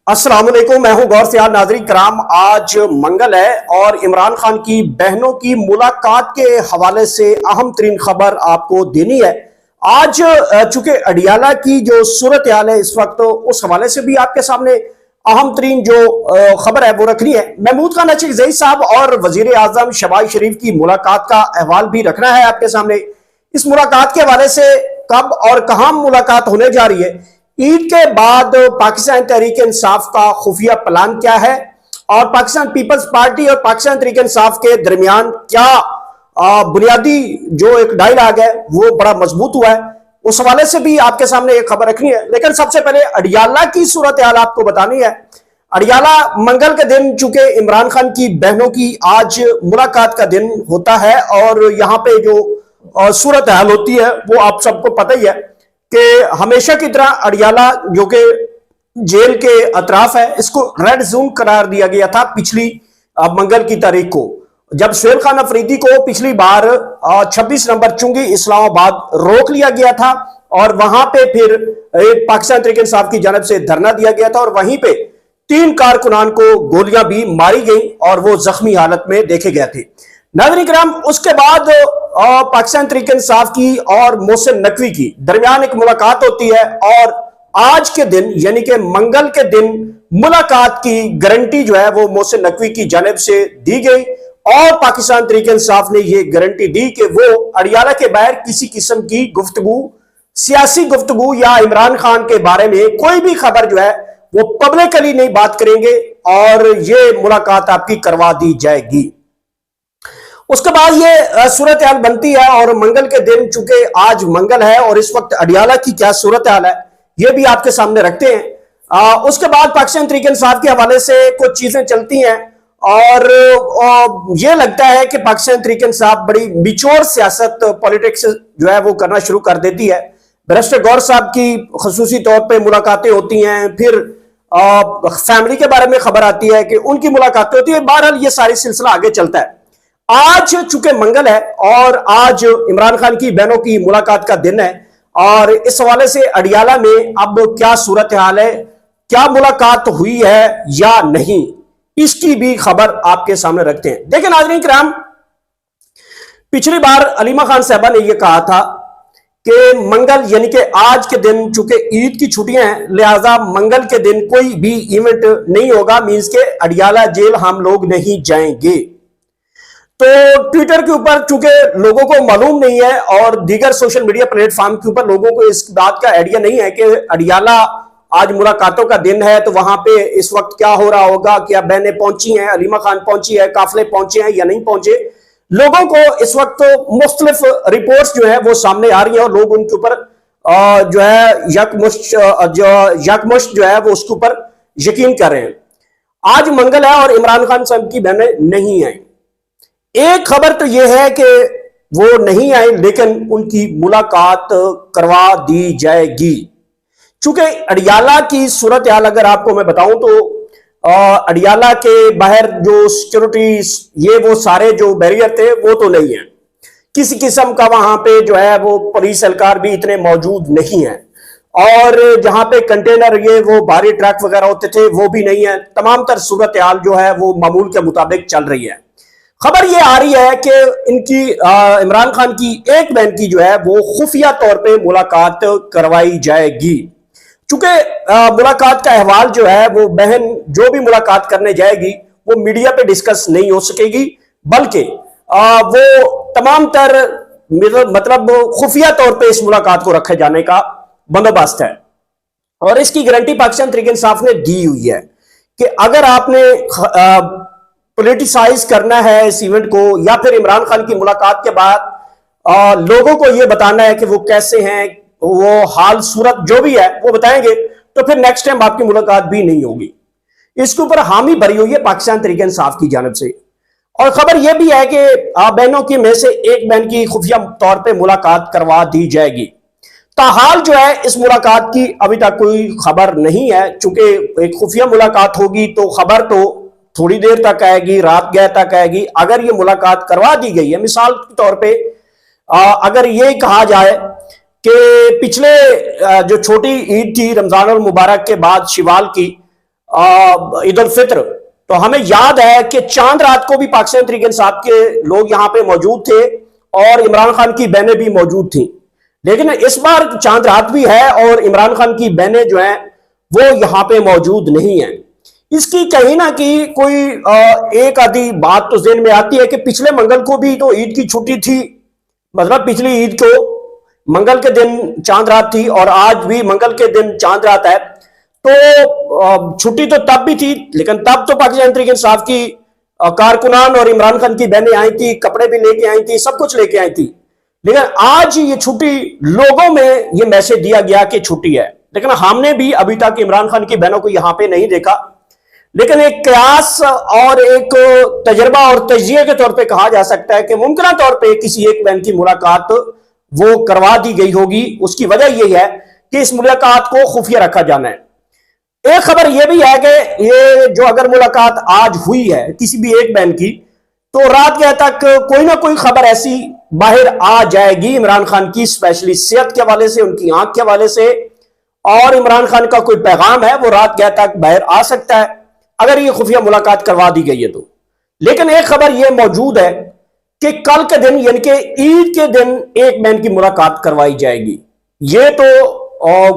अस्सलाम वालेकुम, मैं हूं गौर सियाल। नाज़रीन कराम, आज मंगल है और इमरान खान की बहनों की मुलाकात के हवाले से अहम तरीन खबर आपको देनी है। आज चूंकि अडियाला की जो सूरत हाल है इस वक्त, उस हवाले से भी आपके सामने अहम तरीन जो खबर है वो रखनी है। महमूद खान अचकज़ई साहब और वजीर आजम शहबाज शरीफ की मुलाकात का अहवाल भी रखना है आपके सामने। इस मुलाकात के हवाले से कब और कहां मुलाकात होने जा रही है, ईद के बाद पाकिस्तान तहरीक इंसाफ का खुफिया प्लान क्या है और पाकिस्तान पीपल्स पार्टी और पाकिस्तान तहरीक इंसाफ के दरमियान क्या बुनियादी जो एक डायलॉग है वो बड़ा मजबूत हुआ है, उस हवाले से भी आपके सामने एक खबर रखनी है। लेकिन सबसे पहले अडियाला की सूरत हाल आपको बतानी है। अडियाला मंगल के दिन चूंकि इमरान खान की बहनों की आज मुलाकात का दिन होता है और यहां पे जो सूरत हाल होती है वो आप सबको पता ही है कि हमेशा की तरह अडियाला जो कि जेल के अतराफ है, इसको रेड जोन करार दिया गया था पिछली मंगल की तारीख को, जब सुहेल खान अफरीदी को पिछली बार 26 नंबर चुंगी इस्लामाबाद रोक लिया गया था और वहां पे फिर एक पाकिस्तान तहरीक इंसाफ की जानब से धरना दिया गया था और वहीं पे 3 कारकुनान को गोलियां भी मारी गई और वो जख्मी हालत में देखे गए थे। नाज़रीन किराम, उसके बाद पाकिस्तान तहरीक इंसाफ की और मोहसिन नकवी की दरमियान एक मुलाकात होती है और आज के दिन यानी कि मंगल के दिन मुलाकात की गारंटी जो है वो मोहसिन नकवी की जानिब से दी गई और पाकिस्तान तहरीक इंसाफ ने यह गारंटी दी कि वो अडियाला के बाहर किसी किस्म की गुफ्तगू, सियासी गुफ्तगू या इमरान खान के बारे में कोई भी खबर जो है वो पब्लिकली नहीं बात करेंगे और ये मुलाकात आपकी करवा दी जाएगी। उसके बाद ये सूरत हाल बनती है और मंगल के दिन चूंकि आज मंगल है और इस वक्त अडियाला की क्या सूरत हाल है ये भी आपके सामने रखते हैं। उसके बाद पाकिस्तान तहरीक इंसाफ के हवाले से कुछ चीजें चलती हैं और ये लगता है कि पाकिस्तान तहरीक इंसाफ बड़ी मिच्योर सियासत पॉलिटिक्स जो है वो करना शुरू कर देती है। बैरिस्टर गौर साहब की खसूसी तौर पर मुलाकातें होती हैं, फिर फैमिली के बारे में खबर आती है कि उनकी मुलाकातें होती है। बहरहाल ये सारी सिलसिला आगे चलता है। आज चूंकि मंगल है और आज इमरान खान की बहनों की मुलाकात का दिन है और इस हवाले से अडियाला में अब क्या सूरत हाल है, क्या मुलाकात हुई है या नहीं, इसकी भी खबर आपके सामने रखते हैं। देखिए नाज़रीन किराम, पिछली बार अलीमा खान साहबा ने यह कहा था कि मंगल यानी कि आज के दिन चूंकि ईद की छुट्टियां हैं लिहाजा मंगल के दिन कोई भी इवेंट नहीं होगा, मींस के अडियाला जेल हम लोग नहीं जाएंगे। तो ट्विटर के ऊपर चूंकि लोगों को मालूम नहीं है और दीगर सोशल मीडिया प्लेटफॉर्म के ऊपर लोगों को इस बात का आइडिया नहीं है कि अडियाला आज मुलाकातों का दिन है, तो वहां पे इस वक्त क्या हो रहा होगा, क्या बहनें पहुंची हैं, अलीमा खान पहुंची है, काफिले पहुंचे हैं या नहीं पहुंचे। लोगों को इस वक्त मुख्तलिफ रिपोर्ट्स जो है वो सामने आ रही है और लोग उनके ऊपर जो है यकमुश्त जो है वो उसके ऊपर यकीन कर रहे हैं। आज मंगल है और इमरान खान साहब की बहनें नहीं आई। एक खबर तो यह है कि वो नहीं आए लेकिन उनकी मुलाकात करवा दी जाएगी। चूंकि अडियाला की सूरत हाल अगर आपको मैं बताऊं तो अडियाला के बाहर जो सिक्योरिटी ये वो सारे जो बैरियर थे वो तो नहीं है, किसी किस्म का वहां पे जो है वो पुलिस एहलकार भी इतने मौजूद नहीं है और जहां पे कंटेनर ये वो भारी ट्रक वगैरह होते थे वो भी नहीं है। तमाम तर सूरत हाल जो है वो मामूल के मुताबिक चल रही है। खबर ये आ रही है कि इनकी इमरान खान की एक बहन की जो है वो खुफिया तौर पे मुलाकात करवाई जाएगी। चूंकि मुलाकात का अहवाल जो है वो बहन जो भी मुलाकात करने जाएगी वो मीडिया पे डिस्कस नहीं हो सकेगी, बल्कि वो तमाम तर मतलब खुफिया तौर पे इस मुलाकात को रखे जाने का बंदोबस्त है और इसकी गारंटी पाकिस्तान तहरीक इंसाफ ने दी हुई है कि अगर आपने पॉलिटिसाइज करना है इस इवेंट को या फिर इमरान खान की मुलाकात के बाद लोगों को यह बताना है कि वो कैसे हैं, वो हाल सूरत जो भी है वो बताएंगे, तो फिर नेक्स्ट टाइम आपकी मुलाकात भी नहीं होगी। इसके ऊपर हामी भरी हुई है पाकिस्तान तहरीक इंसाफ की जानब से। और खबर यह भी है कि बहनों की में से एक बहन की खुफिया तौर पे मुलाकात करवा दी जाएगी। ताहाल जो है इस मुलाकात की अभी तक कोई खबर नहीं है। चूंकि एक खुफिया मुलाकात होगी तो खबर तो थोड़ी देर तक आएगी, रात गए तक आएगी। अगर ये मुलाकात करवा दी गई है, मिसाल के तौर पे अगर ये कहा जाए कि पिछले जो छोटी ईद थी रमजान मुबारक के बाद शिवाल की, ईद उल फित्र, तो हमें याद है कि चांद रात को भी पाकिस्तान तहरीक इंसाफ के लोग यहां पे मौजूद थे और इमरान खान की बहनें भी मौजूद थी। लेकिन इस बार चांद रात भी है और इमरान खान की बहनें जो हैं वो यहां पे मौजूद नहीं है। इसकी कहीं ना कहीं कोई एक आधी बात तो ज़हन में आती है कि पिछले मंगल को भी तो ईद की छुट्टी थी, मतलब पिछली ईद को मंगल के दिन चांद रात थी और आज भी मंगल के दिन चांद रात है। तो छुट्टी तो तब भी थी, लेकिन तब तो पाकिस्तान तहरीक इंसाफ की कारकुनान और इमरान खान की बहनें आई थी, कपड़े भी लेके आई थी, सब कुछ लेके आई थी। लेकिन आज ये छुट्टी, लोगों में ये मैसेज दिया गया कि छुट्टी है, लेकिन हमने भी अभी तक इमरान खान की बहनों को यहां पे नहीं देखा। लेकिन एक कयास और एक तजर्बा और तजिए के तौर पे कहा जा सकता है कि मुमकिन तौर पे किसी एक बहन की मुलाकात वो करवा दी गई होगी। उसकी वजह यही है कि इस मुलाकात को खुफिया रखा जाना है। एक खबर यह भी है कि ये जो अगर मुलाकात आज हुई है किसी भी एक बहन की, तो रात गए तक कोई ना कोई खबर ऐसी बाहर आ जाएगी इमरान खान की, स्पेशली सेहत के हवाले से, उनकी आंख के हवाले से, और इमरान खान का कोई पैगाम है वो रात गए तक बाहर आ सकता है अगर ये खुफिया मुलाकात करवा दी गई है तो। लेकिन एक खबर यह मौजूद है कि कल के दिन यानी कि ईद के दिन एक बहन की मुलाकात करवाई जाएगी। ये तो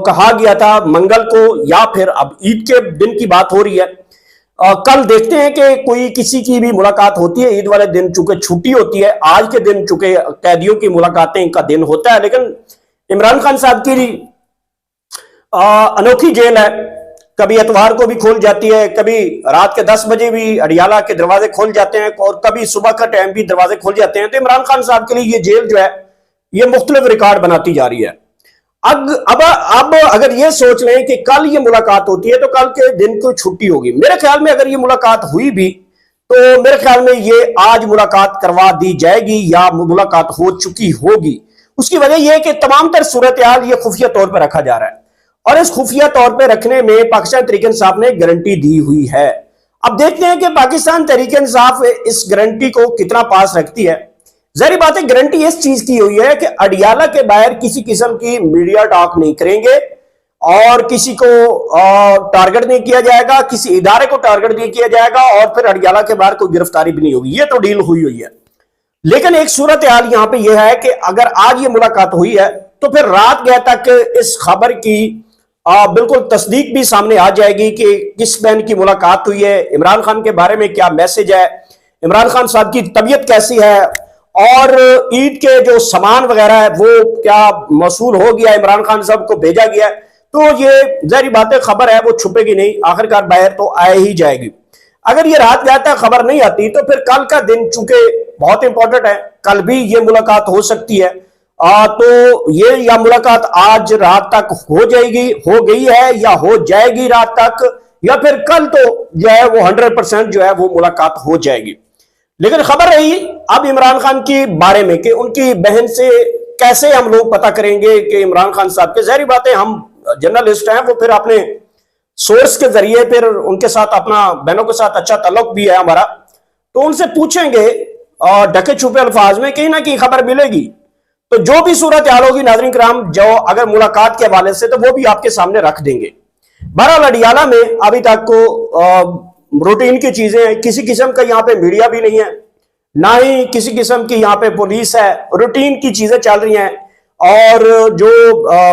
कहा गया था मंगल को, या फिर अब ईद के दिन की बात हो रही है। कल देखते हैं कि कोई किसी की भी मुलाकात होती है ईद वाले दिन, चूंकि छुट्टी होती है। आज के दिन चूंकि कैदियों की मुलाकातें का दिन होता है, लेकिन इमरान खान साहब की अनोखी जेल है, कभी एतवार को भी खोल जाती है, कभी रात के 10 बजे भी अडियाला के दरवाजे खोल जाते हैं और कभी सुबह का टाइम भी दरवाजे खोल जाते हैं। तो इमरान खान साहब के लिए ये जेल जो है ये मुख्तलिफ रिकॉर्ड बनाती जा रही है। अब अगर ये सोच लें कि कल ये मुलाकात होती है तो कल के दिन को छुट्टी होगी। मेरे ख्याल में अगर ये मुलाकात हुई भी तो मेरे ख्याल में ये आज मुलाकात करवा दी जाएगी या मुलाकात हो चुकी होगी। उसकी वजह यह है कि तमाम तर सूरत हाल ये खुफिया तौर पर रखा जा रहा है और इस खुफिया तौर पर रखने में पाकिस्तान तहरीक इंसाफ ने गारंटी दी हुई है। अब देखते हैं कि पाकिस्तान तहरीक इंसाफ इस गारंटी को कितना पास रखती है। जाहिर बात है गारंटी इस चीज की हुई है कि अडियाला के बाहर किसी किस्म की मीडिया टॉक नहीं करेंगे और किसी को टारगेट नहीं किया जाएगा, किसी इदारे को टारगेट नहीं किया जाएगा और फिर अडियाला के बाहर कोई गिरफ्तारी भी नहीं होगी। ये तो डील हुई हुई है। लेकिन एक सूरत हाल यहां पे यह है कि अगर आज ये मुलाकात हुई है तो फिर रात गए तक इस खबर की बिल्कुल तस्दीक भी सामने आ जाएगी कि किस बहन की मुलाकात हुई है, इमरान खान के बारे में क्या मैसेज है, इमरान खान साहब की तबीयत कैसी है और ईद के जो सामान वगैरह है वो क्या मौसूल हो गया, इमरान खान साहब को भेजा गया। तो ये जाहिर बात है खबर है वो छुपेगी नहीं, आखिरकार बाहर तो आए ही जाएगी। अगर ये रात गया तक खबर नहीं आती तो फिर कल का दिन चूंकि बहुत इंपॉर्टेंट है, कल भी ये मुलाकात हो सकती है। तो ये या मुलाकात आज रात तक हो जाएगी, हो गई है या हो जाएगी रात तक, या फिर कल तो जो है वो 100% जो है वो मुलाकात हो जाएगी। लेकिन खबर रही अब इमरान खान के बारे में कि उनकी बहन से कैसे हम लोग पता करेंगे कि इमरान खान साहब के, जाहिर बातें हम जर्नलिस्ट हैं वो फिर अपने सोर्स के जरिए फिर उनके साथ अपना बहनों के साथ अच्छा ताल्लुक भी है हमारा, तो उनसे पूछेंगे और ढके छुपे अल्फाज में कहीं ना कहीं खबर मिलेगी। तो जो भी सूरत हाल होगी नाज़रीन किराम, जो अगर मुलाकात के हवाले से, तो वो भी आपके सामने रख देंगे। बहरहाल अडियाला में अभी तक को रूटीन की चीजें, किसी किस्म का यहाँ पे मीडिया भी नहीं है, ना ही किसी किस्म की यहाँ पे पुलिस है, रूटीन की चीजें चल रही हैं और जो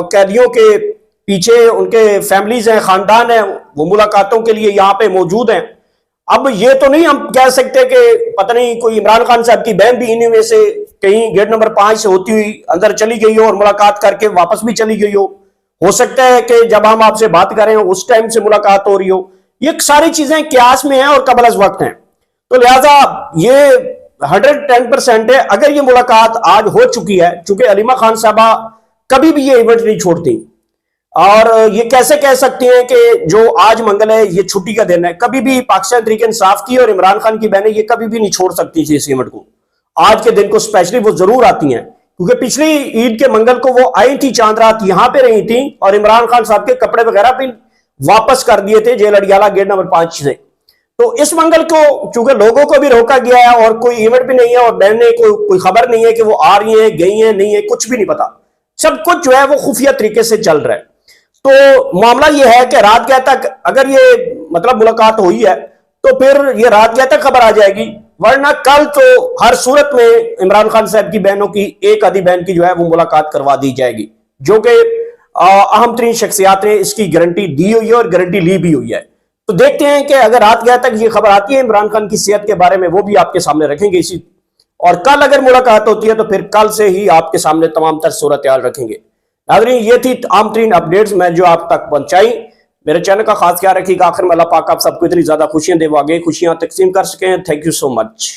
कैदियों के पीछे उनके फैमिलीज हैं, खानदान है, वो मुलाकातों के लिए यहाँ पे मौजूद हैं। अब ये तो नहीं हम कह सकते कि पता नहीं कोई इमरान खान साहब की बहन भी इन्हीं में से कहीं गेट नंबर 5 से होती हुई अंदर चली गई हो और मुलाकात करके वापस भी चली गई हो सकता है कि जब हम आपसे बात करें उस टाइम से मुलाकात हो रही हो। ये सारी चीजें क्यास में हैं और कबल अज़ वक्त हैं, तो लिहाजा ये 110% है। अगर ये मुलाकात आज हो चुकी है, चूंकि अलीमा खान साहबा कभी भी ये इवेंट नहीं छोड़ती और ये कैसे कह सकती हैं कि जो आज मंगल है ये छुट्टी का दिन है, कभी भी पाकिस्तान तहरीक इंसाफ की और इमरान खान की बहनें ये कभी भी नहीं छोड़ सकती थी इस इवेंट को। आज के दिन को स्पेशली वो जरूर आती हैं क्योंकि पिछली ईद के मंगल को वो आई थी, चांद रात यहां पे रही थी और इमरान खान साहब के कपड़े वगैरह भी वापस कर दिए थे जेल अडियाला गेट नंबर 5 से। तो इस मंगल को चूंकि लोगों को भी रोका गया है और कोई इवेंट भी नहीं है और बहनें कोई खबर नहीं है कि वो आ रही हैं, गई हैं, नहीं है, कुछ भी नहीं पता, सब कुछ जो है वो खुफिया तरीके से चल रहा है। तो मामला ये है कि रात गया तक अगर ये मतलब मुलाकात हुई है तो फिर ये रात गया तक खबर आ जाएगी, वरना कल तो हर सूरत में इमरान खान साहब की बहनों की एक आधी बहन की जो है वो मुलाकात करवा दी जाएगी, जो कि अहम तरीन शख्सियात ने इसकी गारंटी दी हुई है और गारंटी ली भी हुई है। तो देखते हैं कि अगर रात गया तक ये खबर आती है इमरान खान की सेहत के बारे में, वो भी आपके सामने रखेंगे इसी, और कल अगर मुलाकात होती है तो फिर कल से ही आपके सामने तमाम तर सूरत हाल रखेंगे। नाज़रीन, ये थी आम तरीन अपडेट्स मैं जो आप तक पहुंचाई। मेरे चैनल का खास ख्याल रखिएगा। आखिर में अल्लाह पाक आप सबको इतनी ज्यादा खुशियां दे, आगे खुशियां तकसीम कर सकें। Thank you so much.